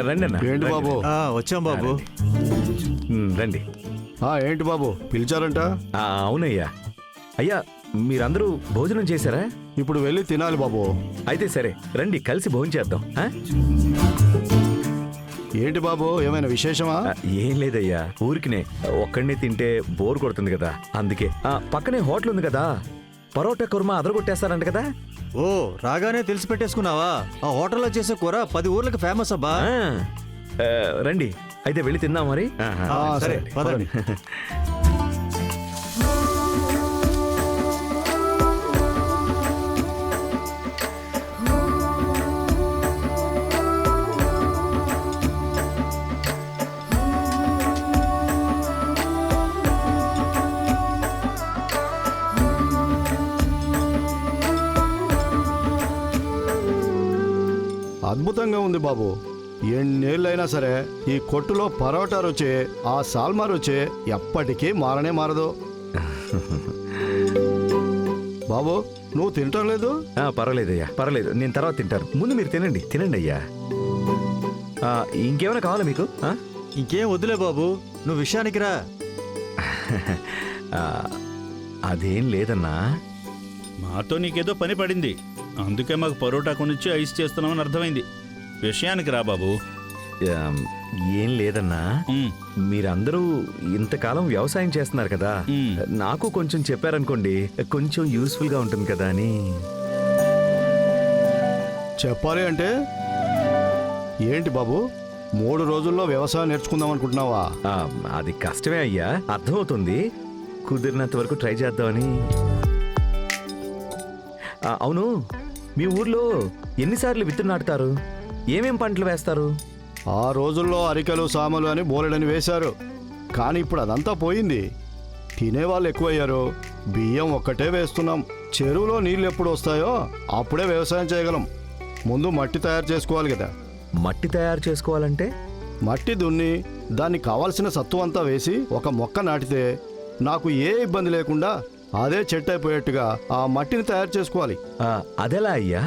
రండి అన్న. ఏంటి బాబు? వచ్చాం బాబు. రండి. ఏంటి బాబు పిలిచారంట? అవునయ్యా. అయ్యా మీరందరూ భోజనం చేశారా? ఇప్పుడు వెళ్ళి తినాలి బాబు. అయితే సరే రండి, కలిసి భోజనం చేద్దాం. ఏంటి బాబు, ఏమైనా విశేషమా? ఏం లేదయ్యా, ఊరికినే ఒక్కడనే తింటే బోర్ కొడుతుంది కదా, అందుకే. పక్కనే హోటల్ ఉంది కదా, పరోటా కుర్మా అదరగొట్టేస్తారంట కదా. ఓ, రాగానే తెలిసి పెట్టేసుకున్నావా? ఆ హోటల్లో చేసే కూర 10 ఊర్లకు ఫేమస్ అబ్బా. రండి అయితే వెళ్ళి తిందాం మరి. సరే పదండి. అద్భుతంగా ఉంది బాబు. ఎన్నేళ్ళైనా సరే ఈ కొట్టులో పరోటా రుచి, ఆ సాల్మా రుచి ఎప్పటికీ మారనే మారదు. బాబు నువ్వు తింటం లేదు? పర్వాలేదయ్యా, పర్వాలేదు, నేను తర్వాత తింటాను. ముందు మీరు తినండి. తినండి అయ్యా. ఇంకేమైనా కావాలా మీకు? ఇంకేం వద్దులే బాబు, నువ్వు విషయానికి రా. అదేం లేదన్నా, మాతో నీకేదో పని పడింది, అందుకే మాకు పరోటా కొనిచ్చి ఐస్ చేస్తున్నామని అర్థమైంది. విషయానికి రా బాబు. ఏం లేదన్నా, మీరందరూ ఇంతకాలం వ్యవసాయం చేస్తున్నారు కదా, నాకు కొంచెం చెప్పారనుకోండి, కొంచెం యూస్ఫుల్ గా ఉంటుంది కదా అని. చెప్పాలి అంటే ఏంటి బాబు, 3 రోజుల్లో వ్యవసాయం నేర్చుకుందాం అనుకుంటున్నావా? అది కష్టమే అయ్యా, అర్థమవుతుంది. కుదిరినంత వరకు ట్రై చేద్దామని. అవును, మీ ఊర్లో ఎన్నిసార్లు విత్తు నాటుతారు? ఏమేం పంటలు వేస్తారు? ఆ రోజుల్లో అరికలు సామలు అని బోలెడని వేశారు, కానీ ఇప్పుడు అదంతా పోయింది. తినేవాళ్ళు ఎక్కువయ్యారు, బియ్యం ఒక్కటే వేస్తున్నాం. చెరువులో నీళ్ళు ఎప్పుడు వస్తాయో అప్పుడే వ్యవసాయం చేయగలం. ముందు మట్టి తయారు చేసుకోవాలి కదా. మట్టి తయారు చేసుకోవాలంటే? మట్టి దున్ని దానికి కావాల్సిన సత్తు అంతా వేసి ఒక మొక్క నాటితే నాకు ఏ ఇబ్బంది లేకుండా అదే చెట్టు అయిపోయేట్టుగా ఆ మట్టిని తయారు చేసుకోవాలి. అదెలా అయ్యా?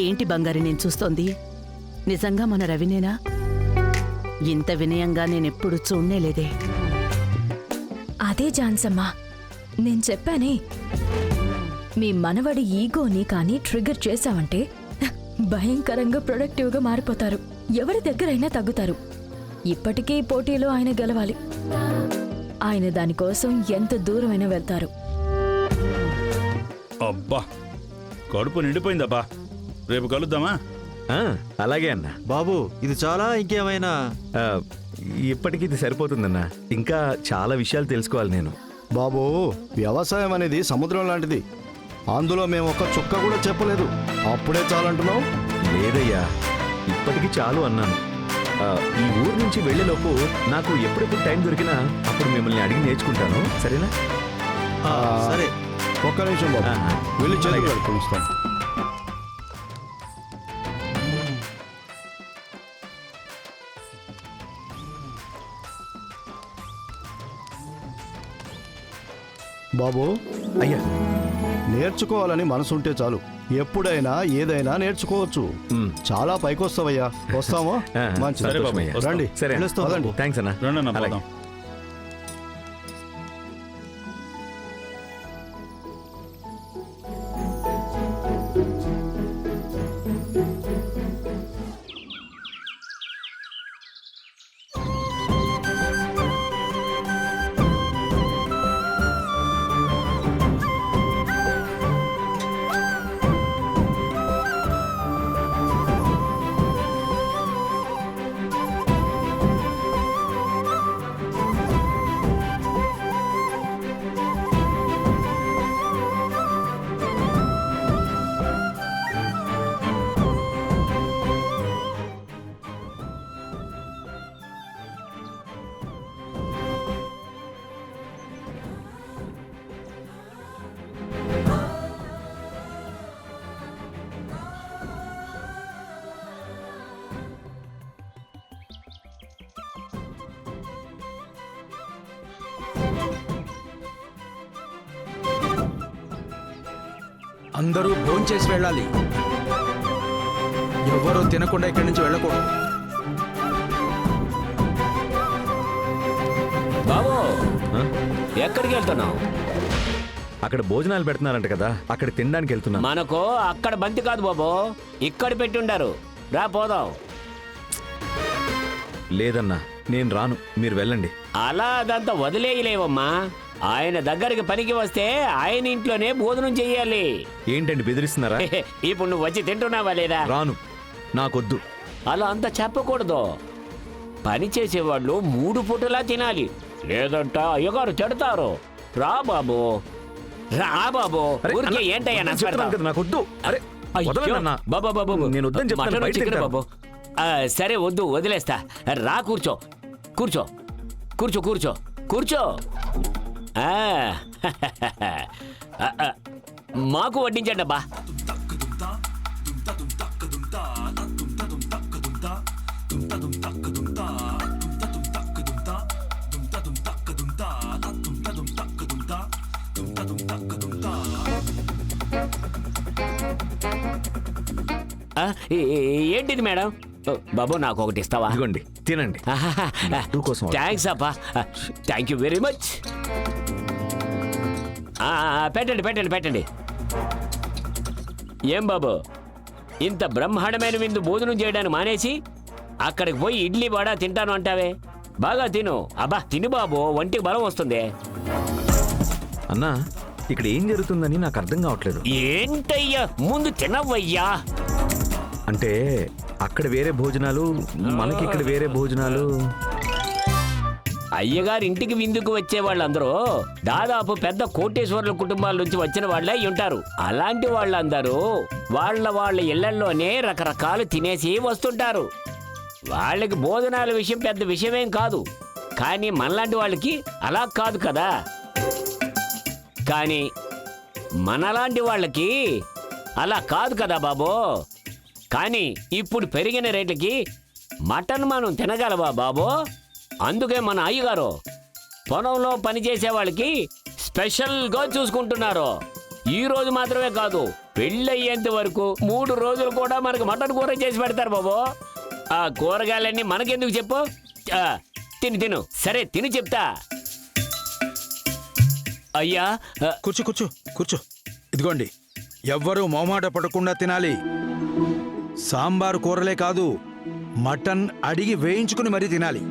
ఏంటి బంగారి నేను చూస్తోంది? నిజంగా మన రవినేనా? ఇంత వినయంగా నేనెప్పుడు చూడనేలేదే. అదే జాన్సమ్మా, నేను చెప్పానే, మీ మనవడి ఈగోని కానీ ట్రిగర్ చేశావంటే భయంకరంగా ప్రొడక్టివ్గా మారిపోతారు. ఎవరి దగ్గరైనా తగ్గుతారు. ఇప్పటికీ పోటీలో ఆయన గెలవాలి. ఆయన దానికోసం ఎంత దూరమైనా వెళ్తారు. అబ్బా, కడుపు నిండిపోయిందబ్బా. రేపు కలుద్దామా? అలాగే అన్న. బాబు ఇది చాలా, ఇంకేమైనా? ఇప్పటికి ఇది సరిపోతుందన్నా, ఇంకా చాలా విషయాలు తెలుసుకోవాలి నేను. బాబు వ్యవసాయం అనేది సముద్రం లాంటిది, అందులో మేము ఒక్క చుక్క కూడా చెప్పలేదు, అప్పుడే చాలంటున్నావు? లేదయ్యా, ఇప్పటికి చాలు అన్నాను. ఈ ఊరు నుంచి వెళ్లేలోపు నాకు ఎప్పుడెప్పుడు టైం దొరికినా అప్పుడు మిమ్మల్ని అడిగి నేర్చుకుంటాను, సరేనా? సరే, ఒక్క నిమిషం బాబు, వెళ్ళి చేతులు కడుక్కొనిస్తాను. బాబు అయ్యా, నేర్చుకోవాలని మనసుంటే చాలు, ఎప్పుడైనా ఏదైనా నేర్చుకోవచ్చు. చాలా పైకొస్తావయ్యా. వస్తామా? మంచిది, సరే బాబు, రండి. సరే, థ్యాంక్స్ అన్న. రండి అన్న, అలాగే. పోదాం. అందరూ భోంచేసి వెళ్ళాలి. ఎవరూ తినకుండా ఇక్కడి నుంచి వెళ్ళకూడదు. బాబు ఆ? ఎక్కడికి వెళ్తున్నావు? అక్కడ భోజనాలు పెడుతున్నారంట కదా, అక్కడ తినడానికి వెళ్తున్నా. మనకు అక్కడ బంతి కాదు బాబు, ఇక్కడ పెట్టుండారు. రా పోదాం. లేదన్నా, నేను రాను, మీరు వెళ్ళండి. అలా అదంతా వదిలేయలేవమ్మా. ఆయన దగ్గరికి పనికి వస్తే ఆయన ఇంట్లోనే భోజనం చెయ్యాలి. ఏంటండి బెదిరిస్తున్నారా? ఇప్పుడు నువ్వు వచ్చి తింటున్నావా లేదా? రాను, నాకొద్దు. అలా అంతా చెప్పకూడదు. పని చేసేవాళ్ళు 3 పూటలా తినాలి, లేదంటే అయ్యగారు తిడతారు. రా బాబు, రా బాబు. అరే, ఊరికే అన్న, ఏంటయ్యా వద్దని చెప్తున్నాను కదా, నాకొద్దు. అరే, వదలండి అన్న. బాబా బాబు, నేను వద్దని చెప్తాను, మటన్ బయట చికెన్ తింటాను. బాబు. సరే వద్దు, వదిలేస్తా. రా కూర్చో, కూర్చో, కూర్చో, కూర్చో, కూర్చో. ఆ, మాకు వడ్డించండి అబ్బా. ఏంటిది మేడం? బాబు నాకు ఒకటి ఇస్తావా? ఇదిగోండి, తినండి. లడ్డూ కోసం థ్యాంక్స్ అబ్బా, థ్యాంక్ యూ వెరీ మచ్. పెట్టండి పెట్టండి పెట్టండి. ఏం బాబు, ఇంత బ్రహ్మాండమైన విందు భోజనం చేయడానికి మానేసి అక్కడికి పోయి ఇడ్లీ వడ తింటాను అంటావే? బాగా తిను అబ్బా, తిను బాబు, ఒంటికి బలం వస్తుంది. అన్నా, ఇక్కడ ఏం జరుగుతుందని నాకు అర్థం కావట్లేదు. ఏంటయ్యా, ముందు తినవయ్యా. అంటే అక్కడ వేరే భోజనాలు, మనకి ఇక్కడ వేరే భోజనాలు. అయ్యగారి ఇంటికి విందుకు వచ్చే వాళ్ళందరూ దాదాపు పెద్ద కోటేశ్వరుల కుటుంబాల నుంచి వచ్చిన వాళ్ళే ఉంటారు. అలాంటి వాళ్ళందరూ వాళ్ళ ఇళ్లల్లోనే రకరకాలు తినేసి వస్తుంటారు. వాళ్ళకి భోజనాల విషయం పెద్ద విషయమేం కాదు, కానీ మనలాంటి వాళ్ళకి అలా కాదు కదా. కానీ మనలాంటి వాళ్ళకి అలా కాదు కదా బాబు. కానీ ఇప్పుడు పెరిగిన రేట్లకి మటన్ మనం తినగలవా బాబు? అందుకే మన అయ్యగారు పొలంలో పనిచేసే వాళ్ళకి స్పెషల్గా చూసుకుంటున్నారు. ఈ రోజు మాత్రమే కాదు, పెళ్ళయ్యేంత వరకు 3 రోజులు కూడా మనకు మటన్ కూర చేసి పెడతారు బాబు. ఆ కూరగాయలన్నీ మనకెందుకు చెప్పు? తిను తిను, సరే తిని చెప్తా. అయ్యా, కూర్చో కూర్చో కూర్చో. ఇదిగోండి, ఎవ్వరూ మొహమాట పడకుండా తినాలి. సాంబారు కూరలే కాదు, మటన్ అడిగి వేయించుకుని మరీ తినాలి.